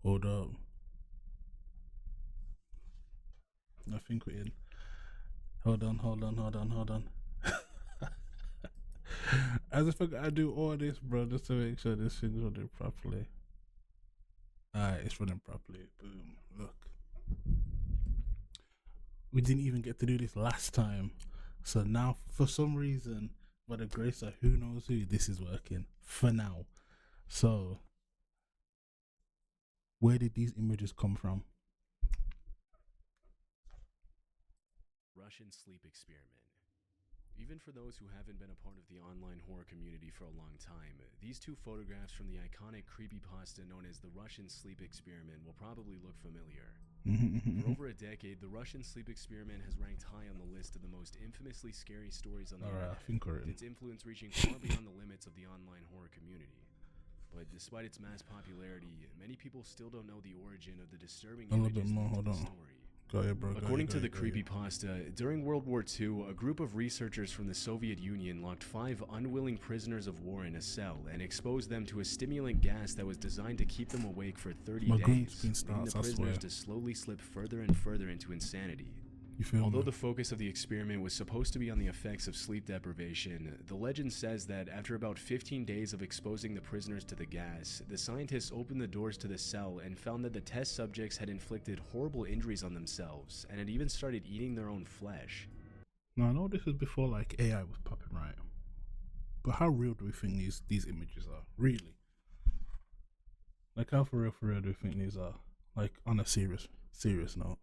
Hold up. I think we're in. Hold on. As if I gotta do all this, bro, just to make sure this thing's running properly. Alright, it's running properly. Boom. Look. We didn't even get to do this last time. So now, for some reason, by the grace of who knows who, this is working. For now. So, where did these images come from? Russian sleep experiment. Even for those who haven't been a part of the online horror community for a long time, these two photographs from the iconic creepypasta known as the Russian sleep experiment will probably look familiar. For over a decade, the Russian sleep experiment has ranked high on the list of the most infamously scary stories on the internet, with its influence reaching far beyond the limits of the online horror community. But despite its mass popularity, many people still don't know the origin of the disturbing images in the story. According to the creepypasta, during World War II, a group of researchers from the Soviet Union locked 5 unwilling prisoners of war in a cell and exposed them to a stimulant gas that was designed to keep them awake for 30 days, leading the prisoners to slowly slip further and further into insanity. Although the focus of the experiment was supposed to be on the effects of sleep deprivation, the legend says that after about 15 days of exposing the prisoners to the gas, the scientists opened the doors to the cell and found that the test subjects had inflicted horrible injuries on themselves and had even started eating their own flesh. Now I know this was before like AI was popping, right? But how real do we think these images are? Really? Like how for real do we think these are? Like on a serious note.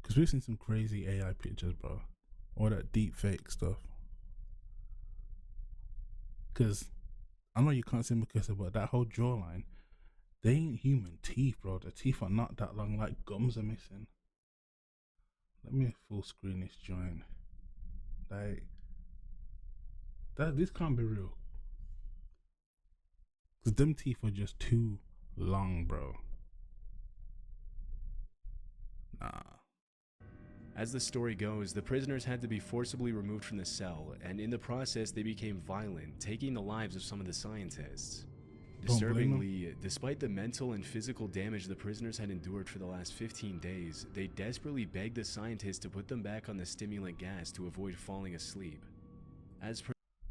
Because we've seen some crazy AI pictures, bro. All that deep fake stuff. Because I know you can't see because but that whole jawline, they ain't human teeth, bro. The teeth are not that long, like gums are missing. Let me full screen this joint. Like, this can't be real. Because them teeth are just too long, bro. Nah. As the story goes, the prisoners had to be forcibly removed from the cell, and in the process they became violent, taking the lives of some of the scientists. Disturbingly, despite the mental and physical damage the prisoners had endured for the last 15 days, they desperately begged the scientists to put them back on the stimulant gas to avoid falling asleep.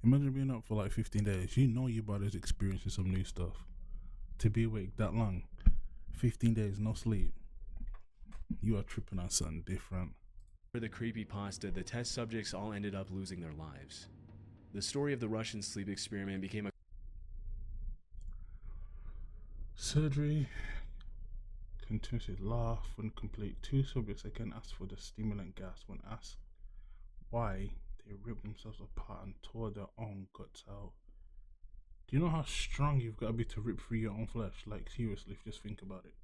Imagine being up for like 15 days. You know your body's experiencing some new stuff. To be awake that long, 15 days, no sleep, you are tripping on something different. For the creepypasta, the test subjects all ended up losing their lives. The story of the Russian sleep experiment became a surgery. Continuously laugh when complete. 2 subjects again asked for the stimulant gas. When asked why, they ripped themselves apart and tore their own guts out. Do you know how strong you've got to be to rip through your own flesh? Like seriously, just think about it.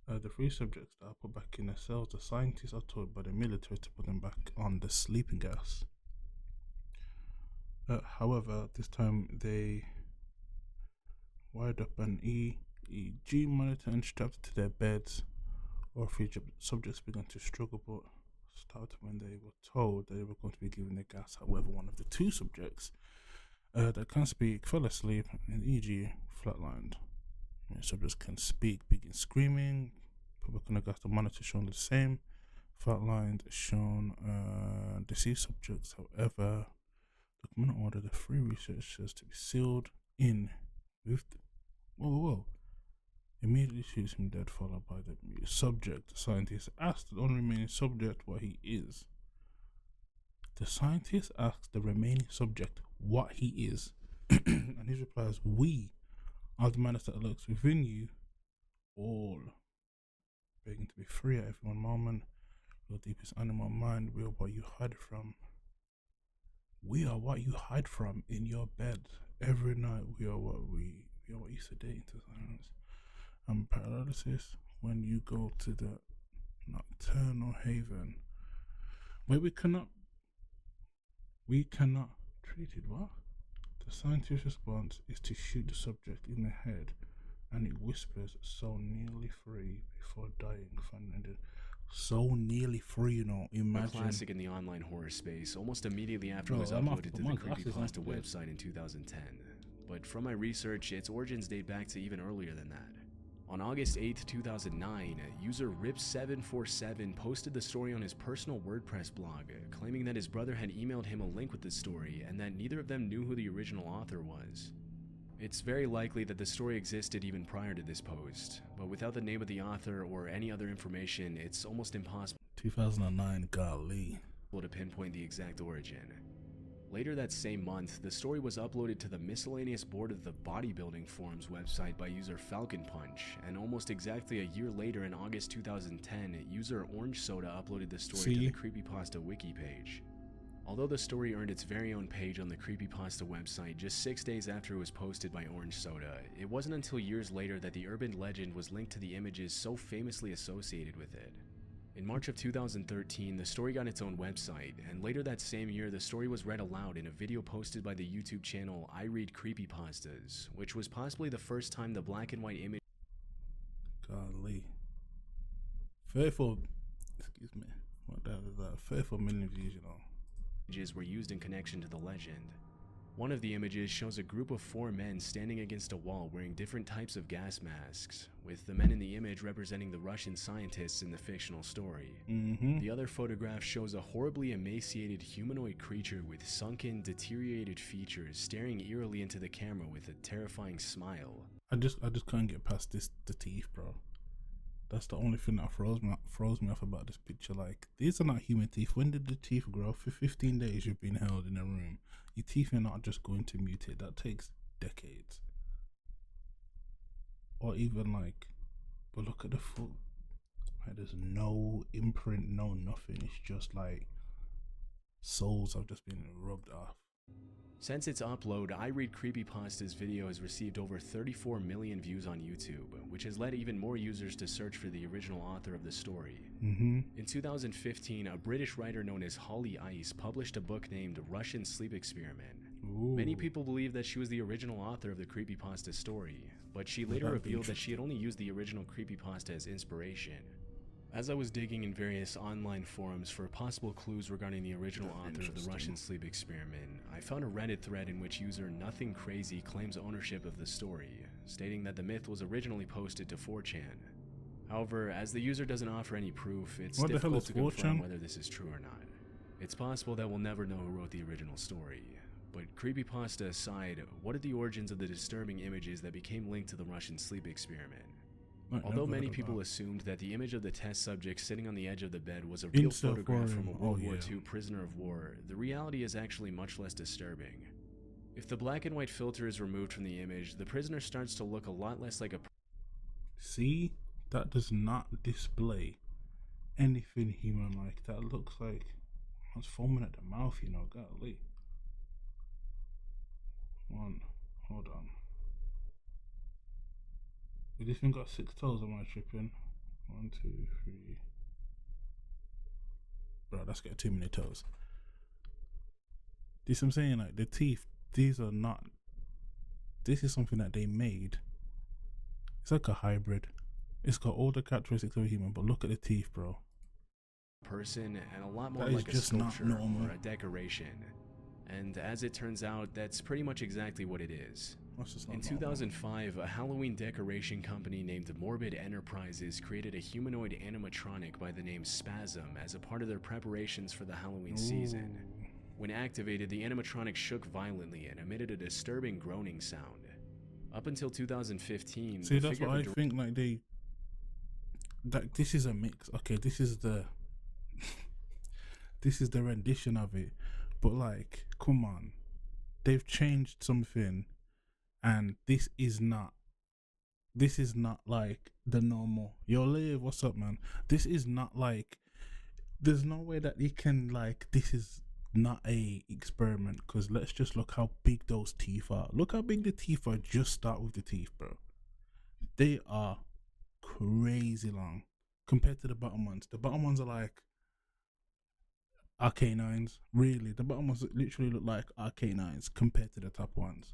The 3 subjects that are put back in the cells, the scientists are told by the military to put them back on the sleeping gas. However, this time they wired up an EEG monitor and strapped to their beds. All 3 subjects began to struggle, but stopped when they were told that they were going to be given the gas. However, one of the 2 subjects that can speak fell asleep and EEG flatlined. Subjects can speak, begin screaming. Put back on the gas, the monitor shown the same. Flatlined shown deceased subjects. However, the commander ordered the 3 researchers to be sealed in with immediately shoots him dead, followed by the subject. The scientist asked the only remaining subject what he is. The scientist asked the remaining subject what he is, and his reply is, "We are the madness that lurks within you all, begging to be free at every one moment. Your deepest animal mind, we are what you hide from. We are what you hide from in your bed. Every night we are what you sedate into silence and paralysis when you go to the nocturnal haven where we cannot treat it." What? The scientist's response is to shoot the subject in the head, and it whispers, "So nearly free," before dying. So nearly free, you know. Imagine. A classic in the online horror space, almost immediately after it was uploaded to the creepypasta website in 2010. But from my research, its origins date back to even earlier than that. On August 8, 2009, user Rip747 posted the story on his personal WordPress blog, claiming that his brother had emailed him a link with the story and that neither of them knew who the original author was. It's very likely that the story existed even prior to this post, but without the name of the author or any other information, it's almost impossible 2009, golly. to pinpoint the exact origin. Later that same month, the story was uploaded to the miscellaneous board of the bodybuilding forums website by user Falcon Punch, and almost exactly a year later in August 2010, user Orange Soda uploaded the story to the Creepypasta wiki page. Although the story earned its very own page on the Creepypasta website just 6 days after it was posted by Orange Soda, it wasn't until years later that the urban legend was linked to the images so famously associated with it. In March of 2013, the story got its own website, and later that same year, the story was read aloud in a video posted by the YouTube channel I Read Creepypastas, which was possibly the first time the black and white image. Golly. 34, excuse me, what the hell is that? 34 million views, you know. Images were used in connection to the legend. One of the images shows a group of 4 men standing against a wall wearing different types of gas masks, with the men in the image representing the Russian scientists in the fictional story. The other photograph shows a horribly emaciated humanoid creature with sunken, deteriorated features staring eerily into the camera with a terrifying smile. I just can't get past the teeth, bro. That's the only thing that throws me off about this picture. Like, these are not human teeth. When did the teeth grow? For 15 days you've been held in a room. Your teeth are not just going to mutate. That takes decades. Or even like, but look at the foot. Like, there's no imprint, no nothing. It's just like soles have just been rubbed off. Since its upload, I Read Creepypasta's video has received over 34 million views on YouTube, which has led even more users to search for the original author of the story. In 2015, a British writer known as Holly Ice published a book named Russian Sleep Experiment. Many people believe that she was the original author of the creepypasta story, but she later revealed that she had only used the original creepypasta as inspiration. As I was digging in various online forums for possible clues regarding the original author of the Russian Sleep Experiment, I found a Reddit thread in which user Nothing Crazy claims ownership of the story, stating that the myth was originally posted to 4chan. However, as the user doesn't offer any proof, it's difficult to confirm whether this is true or not. It's possible that we'll never know who wrote the original story. But creepypasta aside, what are the origins of the disturbing images that became linked to the Russian Sleep Experiment? Although many people assumed that the image of the test subject sitting on the edge of the bed was a real photograph from a World War II prisoner of war, the reality is actually much less disturbing. If the black and white filter is removed from the image, the prisoner starts to look a lot less like a See? That does not display anything human-like. That looks like I was foaming at the mouth, you know, golly. Hold on. This thing got 6 toes, am I tripping? 1, 2, 3. Bro, that's got too many toes. This I'm saying, like, the teeth, these are not, this is something that they made. It's like a hybrid. It's got all the characteristics of a human, but look at the teeth, bro. Person and a lot more like a sculpture or a decoration. And as it turns out, that's pretty much exactly what it is. In 2005, a Halloween decoration company named Morbid Enterprises created a humanoid animatronic by the name Spasm as a part of their preparations for the Halloween season. When activated, the animatronic shook violently and emitted a disturbing groaning sound. Up until 2015, see, that's what I think. Like this is a mix. Okay, this is the rendition of it, but like, come on, they've changed something. And this is not like the normal. Yo, Liv, what's up, man? This is not like, there's no way that you can, like, this is not a experiment, because let's just look how big those teeth are. Look how big the teeth are. Just start with the teeth, bro. They are crazy long compared to the bottom ones. The bottom ones are like our canines. Really, the bottom ones literally look like our canines compared to the top ones.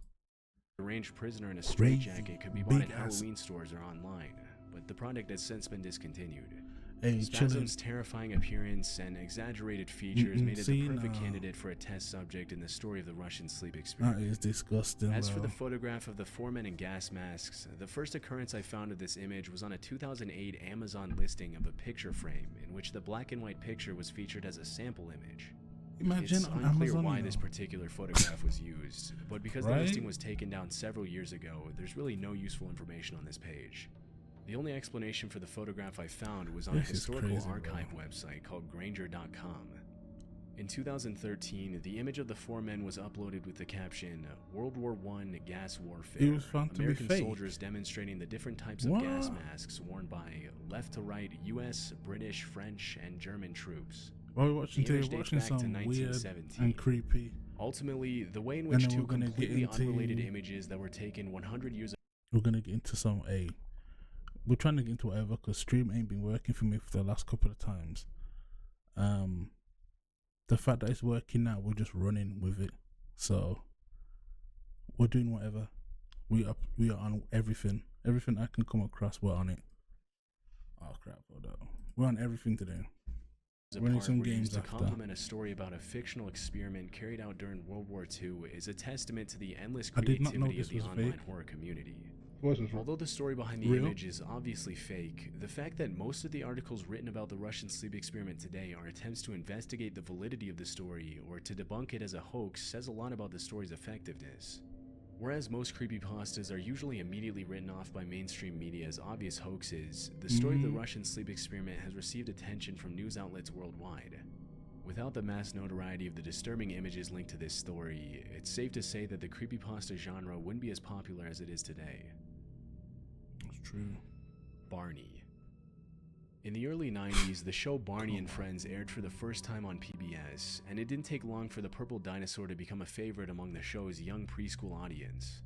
Deranged prisoner in a straitjacket could be bought at Halloween stores or online, but the product has since been discontinued. Hey, chilling. Spasm's terrifying appearance and exaggerated features made it the perfect candidate for a test subject in the story of the Russian sleep experiment. That is disgusting. As for the photograph of the four men in gas masks, the first occurrence I found of this image was on a 2008 Amazon listing of a picture frame in which the black and white picture was featured as a sample image. Imagine it's on unclear Amazon, why this particular photograph was used, but because the listing was taken down several years ago, there's really no useful information on this page. The only explanation for the photograph I found was on a historical archive website called Granger.com. In 2013, the image of the four men was uploaded with the caption, "World War I gas warfare, It was found to be American fake. soldiers demonstrating the different types of gas masks worn by left-to-right US, British, French, and German troops." While we're watching today, we're watching some weird and creepy. Ultimately, the way in which two completely unrelated images that were taken 100 years ago. We're gonna get into some we're trying to get into whatever, because stream ain't been working for me for the last couple of times. The fact that it's working now, we're just running with it. So we're doing whatever. We are on everything. Everything I can come across, we're on it. Oh crap! Hold on. We're on everything today. Running some games to after. complement a story about a fictional experiment carried out during World War II is a testament to the endless I did not know creativity this of the was online fake. horror community. Was Although the story behind the real? image is obviously fake, the fact that most of the articles written about the Russian sleep experiment today are attempts to investigate the validity of the story or to debunk it as a hoax says a lot about the story's effectiveness. Whereas most creepypastas are usually immediately written off by mainstream media as obvious hoaxes, the story of the Russian sleep experiment has received attention from news outlets worldwide. Without the mass notoriety of the disturbing images linked to this story, it's safe to say that the creepypasta genre wouldn't be as popular as it is today. That's true. Barney. In the early 90s, the show Barney and Friends aired for the first time on PBS, and it didn't take long for the purple dinosaur to become a favorite among the show's young preschool audience.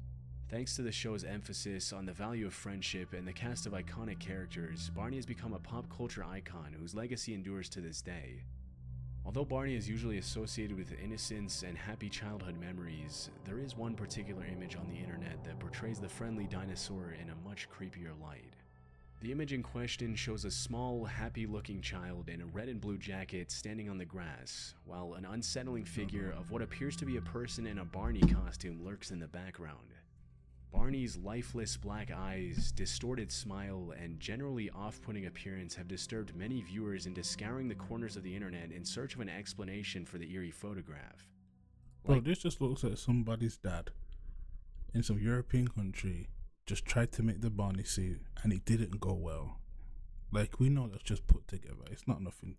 Thanks to the show's emphasis on the value of friendship and the cast of iconic characters, Barney has become a pop culture icon whose legacy endures to this day. Although Barney is usually associated with innocence and happy childhood memories, there is one particular image on the internet that portrays the friendly dinosaur in a much creepier light. The image in question shows a small, happy-looking child in a red and blue jacket standing on the grass, while an unsettling figure of what appears to be a person in a Barney costume lurks in the background. Barney's lifeless black eyes, distorted smile, and generally off-putting appearance have disturbed many viewers into scouring the corners of the internet in search of an explanation for the eerie photograph. Bro, this just looks like somebody's dad in some European country just tried to make the Barney suit and it didn't go well. Like, we know that's just put together. It's not nothing.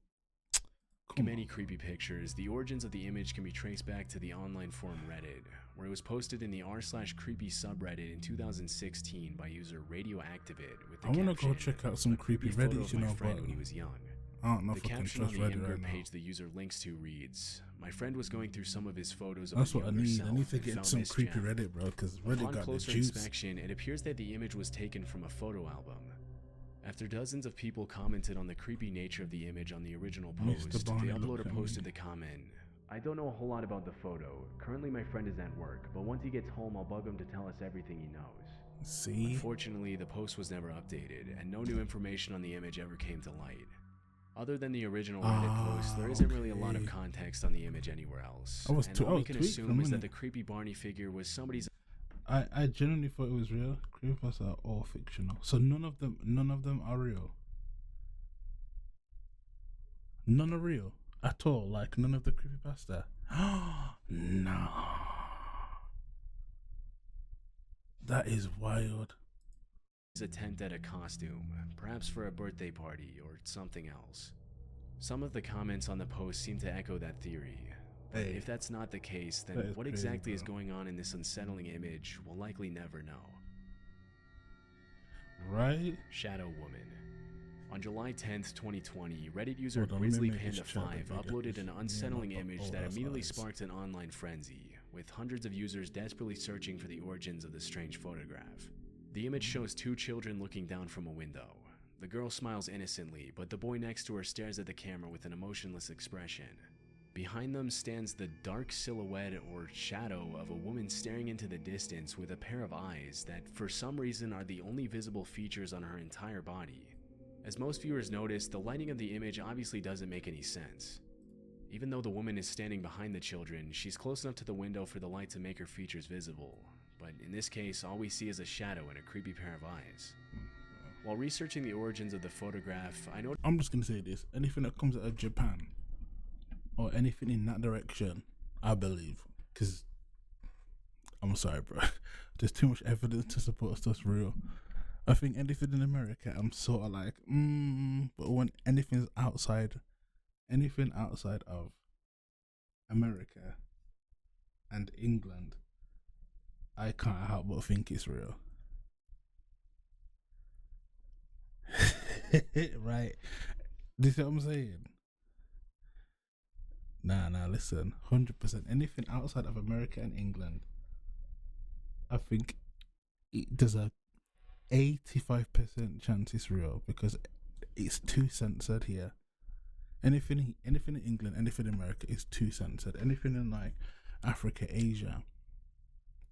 Like many creepy pictures, the origins of the image can be traced back to the online forum Reddit, where it was posted in the r/creepy subreddit in 2016 by user Radioactivate with the I wanna caption, go check out some creepy photo Reddit, of you my know, friend but when he was young. I don't know The if I can caption on trust the Reddit Imgur right now. page the user links to reads, "My friend was going through some of his photos of That's his what I younger need. I self need to and get found some this creepy gem. Reddit, bro, because Reddit Upon got the closer juice. inspection, it appears that the image was taken from a photo album. After dozens of people commented on the creepy nature of the image on the original post, the Barney, uploader look at posted me. the comment, "I don't know a whole lot about the photo. Currently my friend is at work, but once he gets home I'll bug him to tell us everything he knows." See? Unfortunately, the post was never updated, and no new information on the image ever came to light. Other than the original Reddit post, there isn't really a lot of okay. context on the image anywhere else. I was And too- I all we was can tweaked for a assume is that minute. the creepy Barney figure was somebody's I genuinely thought it was real. Creepypastas are all fictional. So none of them are real. None are real at all. Like, none of the creepypasta. No. That is wild. attempt at a costume, perhaps for a birthday party or something else. Some of the comments on the post seem to echo that theory. But Hey, if that's not the case, then that is what crazy, exactly is bro. going on in this unsettling image we'll likely never know. Right? Shadow Woman. On July 10th, 2020, Reddit user Hold on, let me make this GrizzlyPanda5 chat bigger, uploaded an 'cause unsettling yeah, image oh, that that's immediately nice. sparked an online frenzy, with hundreds of users desperately searching for the origins of the strange photograph. The image shows two children looking down from a window. The girl smiles innocently, but the boy next to her stares at the camera with an emotionless expression. Behind them stands the dark silhouette or shadow of a woman staring into the distance with a pair of eyes that for some reason are the only visible features on her entire body. As most viewers notice, the lighting of the image obviously doesn't make any sense. Even though the woman is standing behind the children, she's close enough to the window for the light to make her features visible. But in this case, all we see is a shadow and a creepy pair of eyes. While researching the origins of the photograph, I'm just gonna say this: anything that comes out of Japan or anything in that direction, I believe. Because I'm sorry, bro. There's too much evidence to support stuff's real. I think anything in America, I'm sort of like, but when anything outside of America and England, I can't help but think it's real. Right? This is what I'm saying. Nah, listen, 100%. Anything outside of America and England, I think there's a 85% chance it's real because it's too censored here. Anything in England, anything in America is too censored. Anything in like Africa, Asia,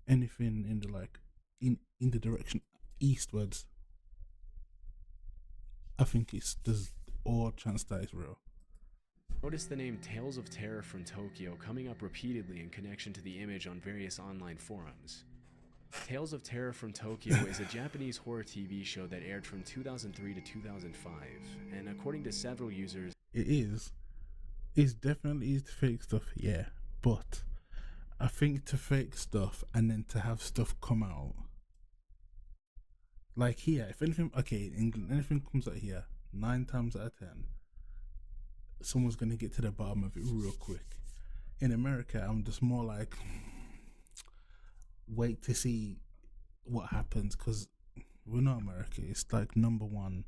anything in the like in the direction eastwards, I think there's all chance that it's real. Notice the name Tales of Terror from Tokyo coming up repeatedly in connection to the image on various online forums. Tales of Terror from Tokyo is a Japanese horror TV show that aired from 2003 to 2005, and according to several users, it's definitely to fake stuff, yeah, but I think to fake stuff and then to have stuff come out, like here, if anything, okay, in England, anything comes out here, 9 times out of 10, someone's gonna get to the bottom of it real quick. In America, I'm just more like, wait to see what happens, because we know America, it's like #1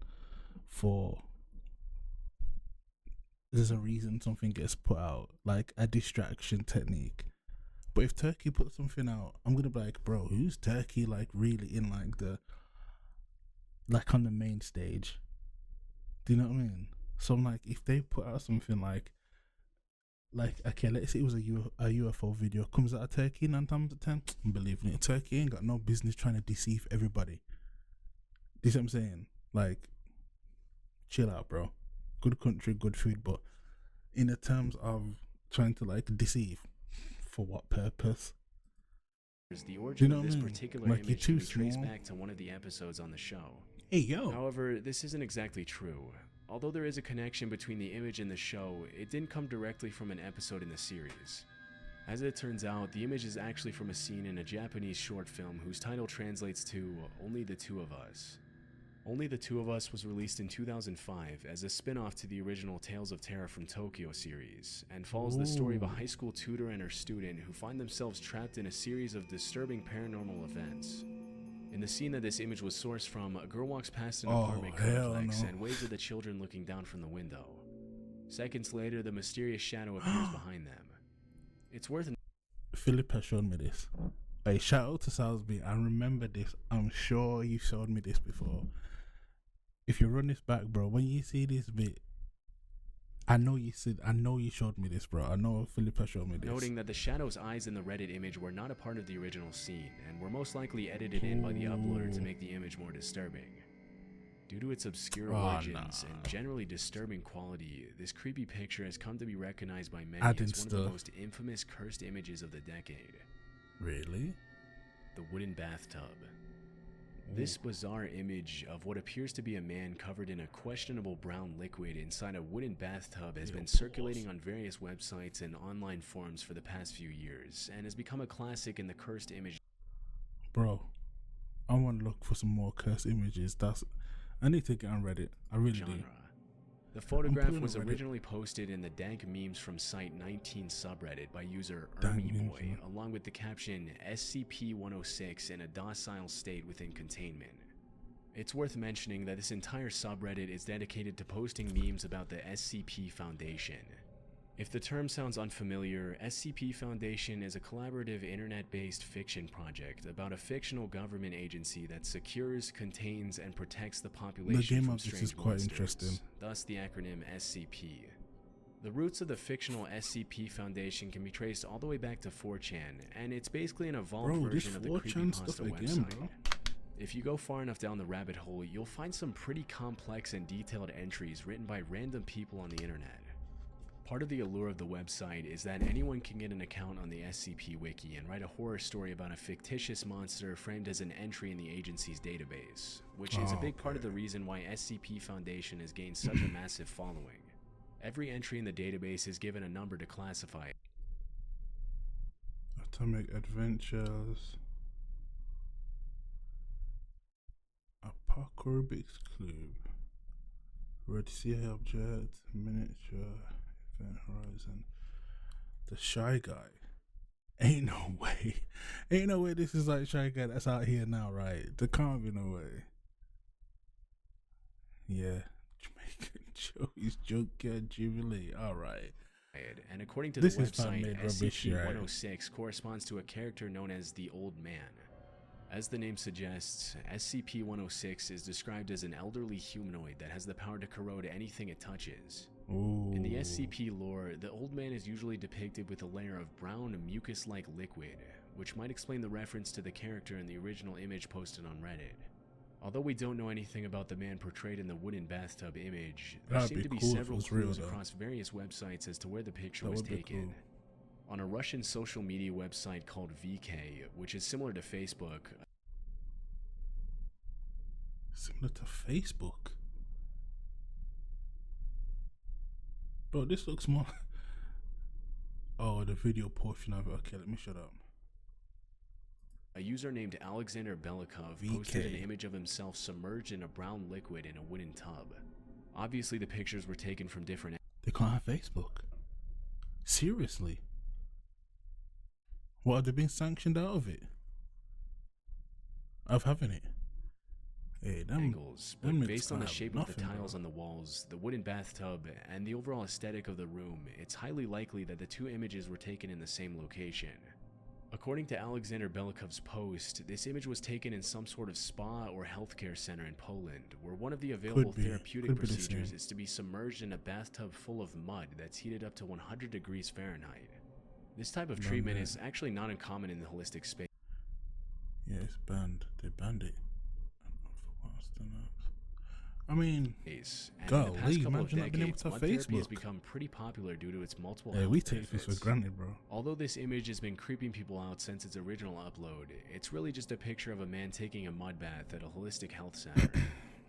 for, there's a reason something gets put out, like a distraction technique. But if Turkey puts something out, I'm gonna be like, bro, who's Turkey like really in like on the main stage? Do you know what I mean? So I'm like, if they put out something like okay, let's say it was a UFO video, comes out of Turkey 9 times out of 10, I'm believing it. Turkey ain't got no business trying to deceive everybody. You see what I'm saying? Like, chill out, bro. Good country, good food, but in the terms of trying to like deceive, for what purpose? the origin of this particular image can be traced back to one of the episodes on the show. Hey, yo. However, this isn't exactly true. Although there is a connection between the image and the show, it didn't come directly from an episode in the series. As it turns out, the image is actually from a scene in a Japanese short film whose title translates to Only the Two of Us. Only the Two of Us was released in 2005 as a spin-off to the original Tales of Terror from Tokyo series, and follows the story of a high school tutor and her student who find themselves trapped in a series of disturbing paranormal events. In the scene that this image was sourced from, a girl walks past an apartment complex and waves at the children looking down from the window. Seconds later, the mysterious shadow appears behind them. It's worth Philip has shown me this. Hey, shout out to Salisbury. I remember this. I'm sure you showed me this before. If you run this back, bro, when you see this bit, I know you showed me this, bro. I know Philip has shown me this. Noting that the shadow's eyes in the Reddit image were not a part of the original scene, and were most likely edited in by the uploader to make the image more disturbing. Due to its obscure origins and generally disturbing quality, this creepy picture has come to be recognized by many as one of the most infamous cursed images of the decade. Really? The wooden bathtub. This bizarre image of what appears to be a man covered in a questionable brown liquid inside a wooden bathtub has been circulating on various websites and online forums for the past few years, and has become a classic in the cursed image. Bro, I want to look for some more cursed images. I need to get on Reddit. I really do. The photograph was originally posted in the Dank Memes from Site 19 subreddit by user ErmyBoy, along with the caption SCP-106 in a docile state within containment. It's worth mentioning that this entire subreddit is dedicated to posting memes about the SCP Foundation. If the term sounds unfamiliar, SCP Foundation is a collaborative internet-based fiction project about a fictional government agency that secures, contains, and protects the population from strange monsters, thus the acronym SCP. The roots of the fictional SCP Foundation can be traced all the way back to 4chan, and it's basically an evolved version of the creepypasta website. If you go far enough down the rabbit hole, you'll find some pretty complex and detailed entries written by random people on the internet. Part of the allure of the website is that anyone can get an account on the SCP Wiki and write a horror story about a fictitious monster framed as an entry in the agency's database, which is a big part of the reason why SCP Foundation has gained such a massive following. Every entry in the database is given a number to classify it. Atomic Adventures. Apocalypse Club. Red Sea Object. Miniature. Event Horizon. The Shy Guy. Ain't no way. Ain't no way this is like Shy Guy that's out here now, right? There can't be no way. Yeah. Jamaican Joey's Junkyard Jubilee. Alright. And according to This the is fan-made website, rubbish, right? SCP-106 corresponds to a character known as the Old Man. As the name suggests, SCP-106 is described as an elderly humanoid that has the power to corrode anything it touches. Ooh. In the SCP lore, the Old Man is usually depicted with a layer of brown mucus-like liquid, which might explain the reference to the character in the original image posted on Reddit. Although we don't know anything about the man portrayed in the wooden bathtub image, there seem to be several clues across various websites as to where the picture was taken. Cool. On a Russian social media website called VK, which is similar to Facebook. Similar to Facebook? Bro, this looks more... Oh, the video portion of it. Okay, let me shut up. A user named Alexander Belikov posted an image of himself submerged in a brown liquid in a wooden tub. Obviously, the pictures were taken from different... They can't have Facebook. Seriously? What, are they being sanctioned out of it? Of having it? Hey, angles, but based on the shape of the nothing, tiles on the walls, the wooden bathtub, and the overall aesthetic of the room, it's highly likely that the two images were taken in the same location. According to Alexander Belikov's post, this image was taken in some sort of spa or healthcare center in Poland, where one of the available therapeutic procedures is to be submerged in a bathtub full of mud that's heated up to 100 degrees Fahrenheit. This type of treatment is actually not uncommon in the holistic space. Yeah, it's banned. They banned it. I mean, golly, imagine not being able to have Facebook. Has become pretty popular due to its multiple we take this for granted, bro. Although this image has been creeping people out since its original upload, it's really just a picture of a man taking a mud bath at a holistic health center.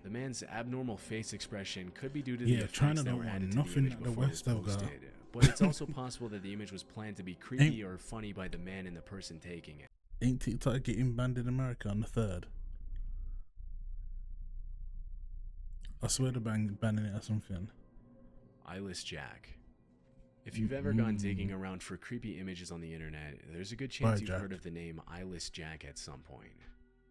The man's abnormal face expression could be due to the effects that were added to the image before it was posted, but it's also possible that the image was planned to be creepy or funny by the man and the person taking it. Ain't TikTok getting banned in America on the 3rd? I swear they're banning it or something. Eyeless Jack. If you've ever gone digging around for creepy images on the internet, there's a good chance you've heard of the name Eyeless Jack at some point.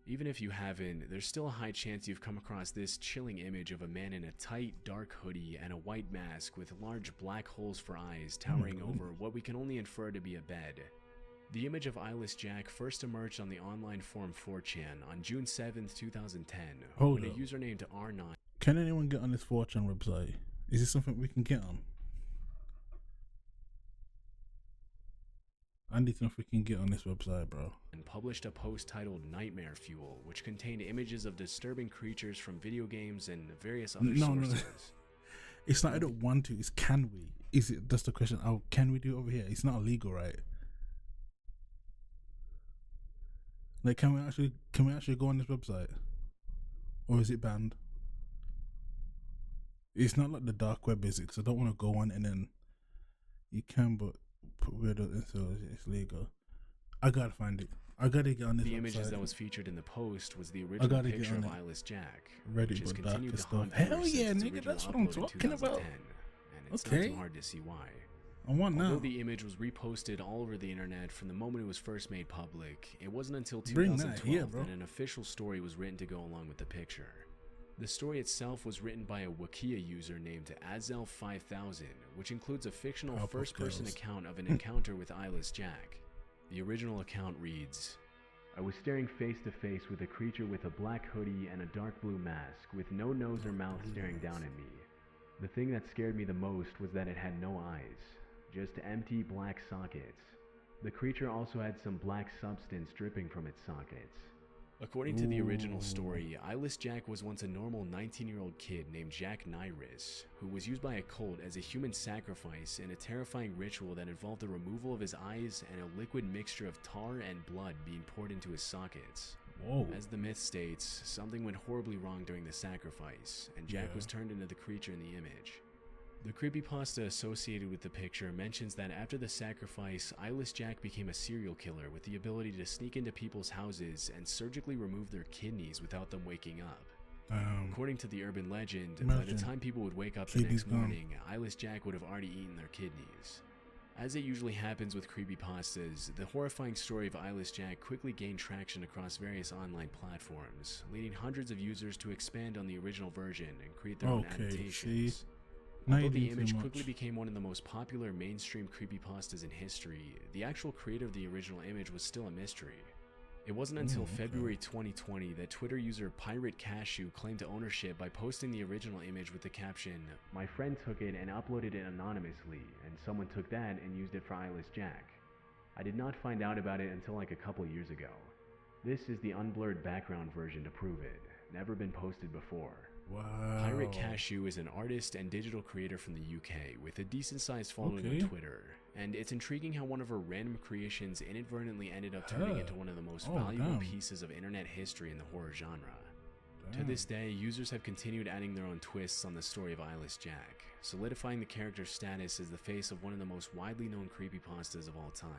Even if you haven't, there's still a high chance you've come across this chilling image of a man in a tight, dark hoodie and a white mask with large black holes for eyes towering over what we can only infer to be a bed. The image of Eyeless Jack first emerged on the online forum 4chan on June 7th, 2010, when a user named R9... Can anyone get on this 4chan website? Is this something we can get on? I need to know if we can get on this website, bro. And published a post titled Nightmare Fuel, which contained images of disturbing creatures from video games and various other sources. No. It's not I don't want to, it's can we? Is it, that's the question. Oh, can we do it over here? It's not illegal, right? Like, can we actually go on this website? Or is it banned? It's not like the dark web, is it? Because I don't want to go on and then you can, but put weird so it's legal. I gotta find it. I gotta get on this. The website. Images that was featured in the post was the original picture of Eyeless Jack, which has continued to haunt Hell yeah, nigga, that's what I'm talking about. And it's not too hard to see why. I want now. Although the image was reposted all over the internet from the moment it was first made public, it wasn't until 2012 that an official story was written to go along with the picture. The story itself was written by a Wikia user named Azel5000, which includes a fictional first-person account of an encounter with Eyeless Jack. The original account reads, "I was staring face to face with a creature with a black hoodie and a dark blue mask, with no nose or mouth staring down at me. The thing that scared me the most was that it had no eyes, just empty black sockets. The creature also had some black substance dripping from its sockets. According to the original Ooh. story, Eyeless Jack was once a normal 19-year-old kid named Jack Nyris, who was used by a cult as a human sacrifice in a terrifying ritual that involved the removal of his eyes and a liquid mixture of tar and blood being poured into his sockets. Whoa. As the myth states, something went horribly wrong during the sacrifice, and Jack was turned into the creature in the image. The creepypasta associated with the picture mentions that after the sacrifice, Eyeless Jack became a serial killer with the ability to sneak into people's houses and surgically remove their kidneys without them waking up. According to the urban legend, by the time people would wake up the next morning, Eyeless Jack would have already eaten their kidneys. As it usually happens with creepypastas, the horrifying story of Eyeless Jack quickly gained traction across various online platforms, leading hundreds of users to expand on the original version and create their own adaptations. Although the image quickly became one of the most popular mainstream creepypastas in history, the actual creator of the original image was still a mystery. It wasn't until February 2020 that Twitter user Pirate Cashew claimed ownership by posting the original image with the caption, "My friend took it and uploaded it anonymously, and someone took that and used it for Eyeless Jack. I did not find out about it until like a couple years ago. This is the unblurred background version to prove it. Never been posted before." Wow. Pirate Cashew is an artist and digital creator from the UK with a decent-sized following on Twitter, and it's intriguing how one of her random creations inadvertently ended up turning into one of the most valuable pieces of internet history in the horror genre. To this day, users have continued adding their own twists on the story of Eyeless Jack, solidifying the character's status as the face of one of the most widely known creepypastas of all time.